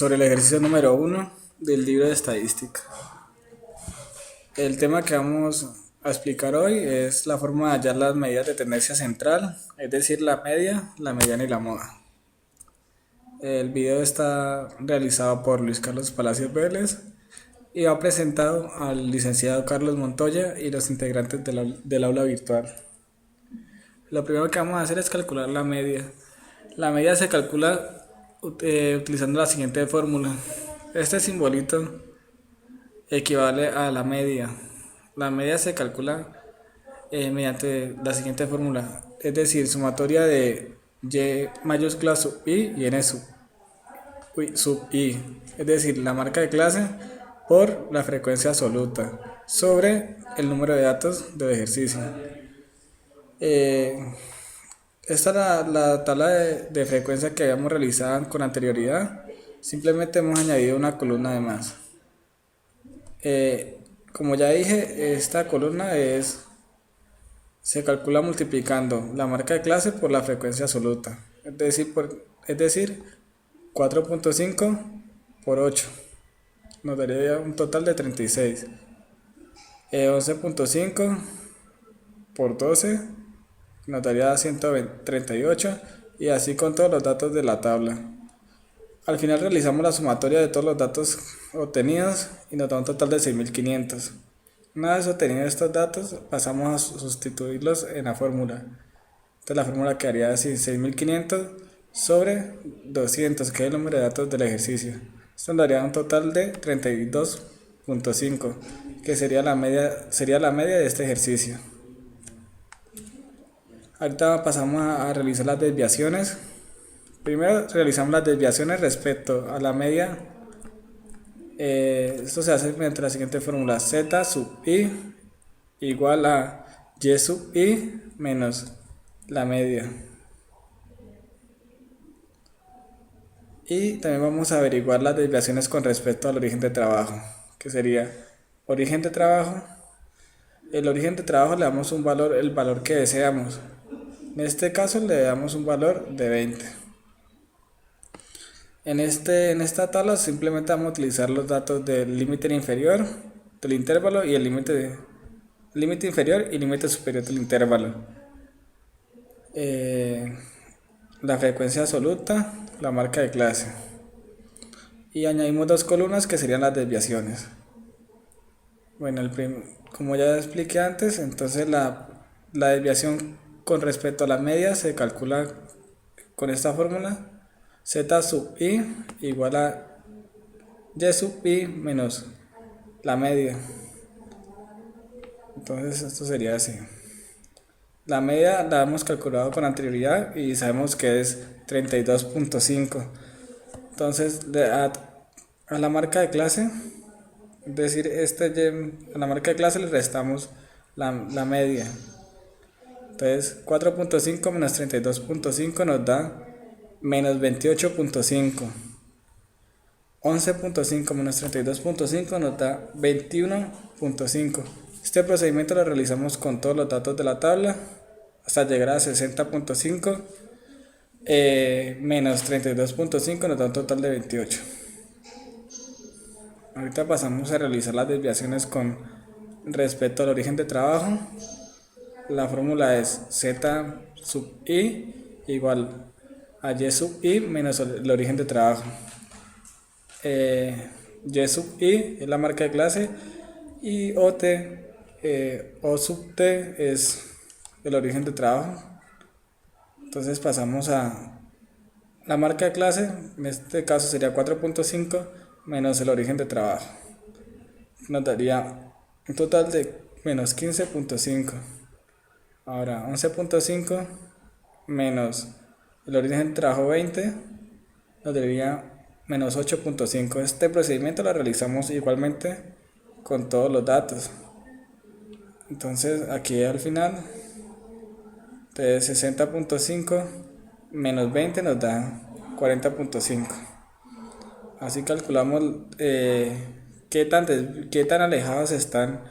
sobre el ejercicio número 1 del libro de estadística. El tema que vamos a explicar hoy es la forma de hallar las medidas de tendencia central, es decir, la media, la mediana y la moda. El video está realizado por Luis Carlos Palacios Vélez y va presentado al licenciado Carlos Montoya y los integrantes del aula virtual. Lo primero que vamos a hacer es calcular la media. La media se calcula utilizando la siguiente fórmula. Este simbolito equivale a la media. La media se calcula mediante la siguiente fórmula, es decir, sumatoria de y mayúscula sub i y n sub i, es decir, la marca de clase por la frecuencia absoluta sobre el número de datos del ejercicio. Esta es la tabla de frecuencia que habíamos realizado con anterioridad. Simplemente hemos añadido una columna de más. Como ya dije, esta columna se calcula multiplicando la marca de clase por la frecuencia absoluta. Es decir 4.5 por 8. Nos daría un total de 36. 11.5 por 12 nos daría 138 y así con todos los datos de la tabla. Al final realizamos la sumatoria de todos los datos obtenidos y nos da un total de 6500. Una vez obtenidos estos datos pasamos a sustituirlos en la fórmula. Entonces la fórmula quedaría así: 6500 sobre 200, que es el número de datos del ejercicio. Esto nos daría un total de 32.5, que sería la media de este ejercicio. Ahorita pasamos a realizar las desviaciones. Primero realizamos las desviaciones respecto a la media. Esto se hace mediante la siguiente fórmula: z sub i igual a y sub i menos la media. Y también vamos a averiguar las desviaciones con respecto al origen de trabajo, que sería origen de trabajo. El origen de trabajo le damos un valor, el valor que deseamos. En este caso le damos un valor de 20. En esta tabla simplemente vamos a utilizar los datos del límite inferior del intervalo y el límite inferior y límite superior del intervalo. La frecuencia absoluta, la marca de clase. Y añadimos dos columnas que serían las desviaciones. Bueno, como ya expliqué antes, entonces la desviación con respecto a la media se calcula con esta fórmula: z sub i igual a y sub i menos la media. Entonces esto sería así. La media la hemos calculado con anterioridad y sabemos que es 32.5. Entonces a la marca de clase, es decir, a la marca de clase le restamos la media. Entonces 4.5 menos 32.5 nos da menos 28.5. 11.5 menos 32.5 nos da 21.5. Este procedimiento lo realizamos con todos los datos de la tabla hasta llegar a 60.5 menos 32.5 nos da un total de 28. Ahorita pasamos a realizar las desviaciones con respecto al origen de trabajo. La fórmula es z sub i igual a y sub i menos el origen de trabajo. Y sub i es la marca de clase y o sub t es el origen de trabajo. Entonces pasamos a la marca de clase, en este caso sería 4.5 menos el origen de trabajo. Nos daría un total de menos 15.5. Ahora 11.5 menos el origen de trabajo 20 nos daría menos 8.5. Este procedimiento lo realizamos igualmente con todos los datos. Entonces aquí al final de 60.5 menos 20 nos da 40.5. Así calculamos qué tan alejados están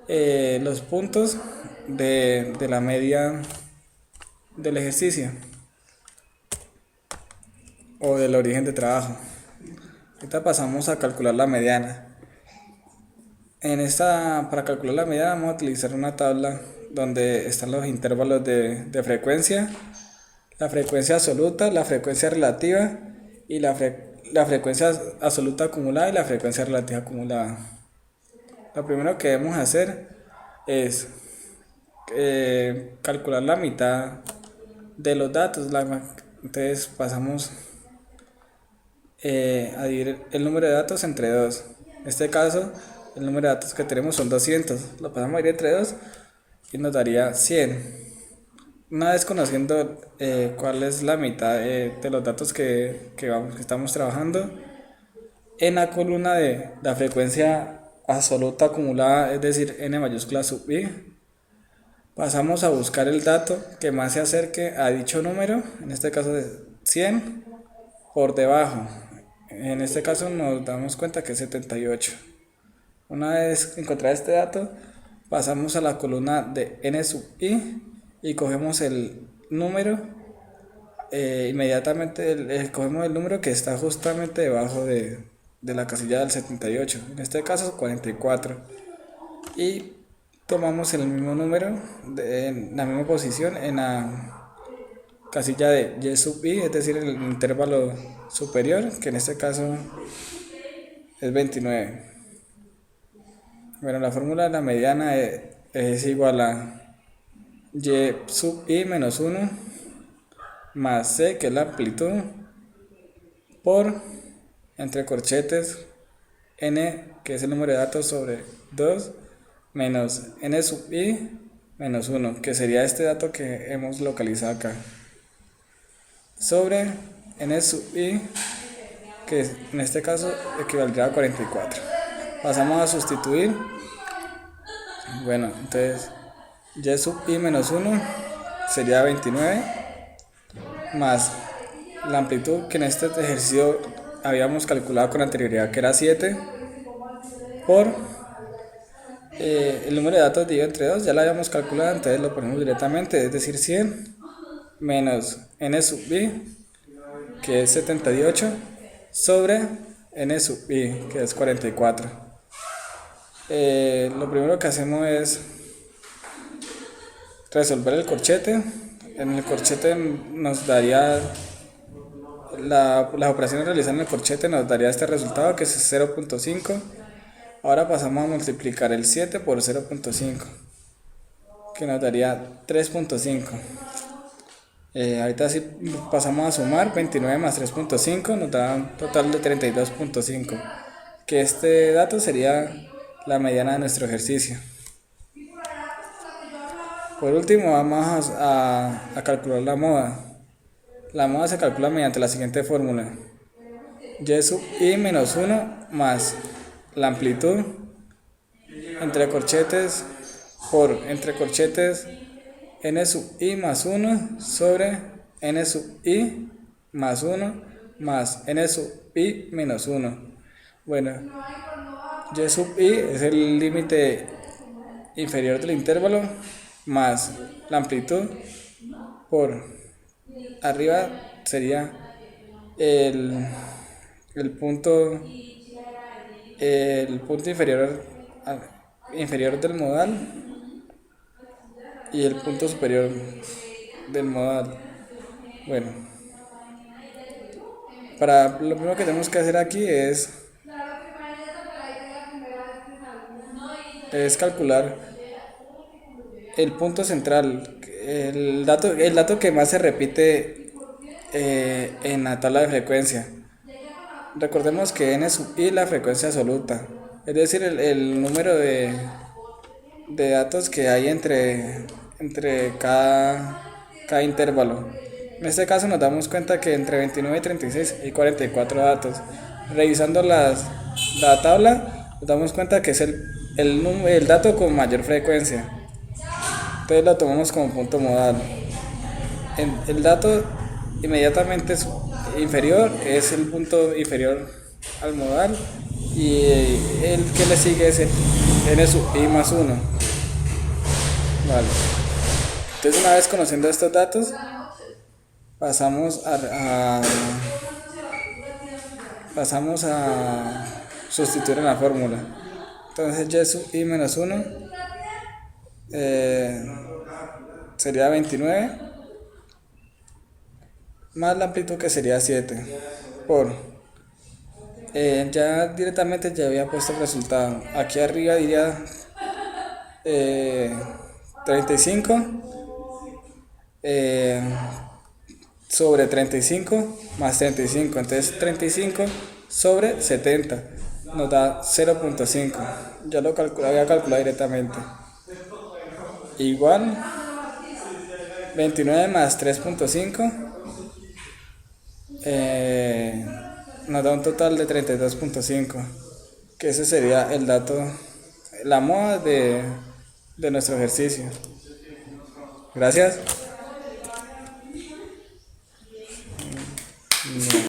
los puntos de la media del ejercicio o del origen de trabajo. Ahorita pasamos a calcular la mediana. Para calcular la mediana vamos a utilizar una tabla donde están los intervalos de frecuencia, la frecuencia absoluta, la frecuencia relativa y la frecuencia absoluta acumulada y la frecuencia relativa acumulada. Lo primero que debemos hacer es calcular la mitad de los datos. Entonces pasamos a dividir el número de datos entre 2. En este caso, el número de datos que tenemos son 200. Lo pasamos a dividir entre 2 y nos daría 100. Una vez conociendo cuál es la mitad de los datos que estamos trabajando, en la columna de la frecuencia absoluta acumulada, es decir, n mayúscula sub i, pasamos a buscar el dato que más se acerque a dicho número, en este caso de 100, por debajo. En este caso nos damos cuenta que es 78. Una vez encontrado este dato, pasamos a la columna de n sub i y cogemos el número, inmediatamente cogemos el número que está justamente debajo de la casilla del 78, en este caso 44, y tomamos el mismo número en la misma posición en la casilla de y sub i, es decir, el intervalo superior, que en este caso es 29. Bueno, la fórmula de la mediana es igual a y sub i menos 1 más c, que es la amplitud, por entre corchetes n, que es el número de datos, sobre 2 menos n sub i menos 1, que sería este dato que hemos localizado acá, sobre n sub i, que en este caso equivaldría a 44. Pasamos a sustituir. Bueno, entonces y sub i menos 1 sería 29 más la amplitud, que en este ejercicio habíamos calculado con anterioridad, que era 7, por el número de datos dividido entre 2, ya lo habíamos calculado, entonces lo ponemos directamente, es decir, 100 menos n sub i, que es 78, sobre n sub i, que es 44. Lo primero que hacemos es resolver el corchete. En el corchete nos daría las operaciones realizadas en el corchete, nos daría este resultado, que es 0.5. Ahora pasamos a multiplicar el 7 por 0.5, que nos daría 3.5. Ahorita sí pasamos a sumar 29 más 3.5, nos da un total de 32.5, que este dato sería la mediana de nuestro ejercicio. Por último, vamos a calcular la moda. La moda se calcula mediante la siguiente fórmula: y sub i menos 1 más la amplitud entre corchetes por entre corchetes n sub i más 1 sobre n sub i más 1 más n sub i menos 1. Bueno, y sub i es el límite inferior del intervalo más la amplitud, por arriba sería el punto inferior del modal y el punto superior del modal. Bueno, lo primero que tenemos que hacer aquí es calcular el punto central, el dato que más se repite en la tabla de frecuencia. Recordemos que n sub i es la frecuencia absoluta, es decir, el número de datos que hay entre cada intervalo. En este caso nos damos cuenta que entre 29 y 36 hay 44 datos. Revisando la tabla, nos damos cuenta que es el dato con mayor frecuencia. Entonces lo tomamos como punto modal. El dato inmediatamente inferior es el punto inferior al modal, y el que le sigue es el n sub i más 1. Vale. Entonces, una vez conociendo estos datos, pasamos pasamos a sustituir en la fórmula. Entonces y sub i menos 1 sería 29 más la amplitud que sería 7 por ya directamente ya había puesto el resultado. Aquí arriba diría 35 sobre 35 más 35. Entonces 35 sobre 70 nos da 0.5. Ya lo había calculado directamente. Igual 29 más 3.5 nos da un total de 32.5, que ese sería el dato, la moda de nuestro ejercicio. Gracias.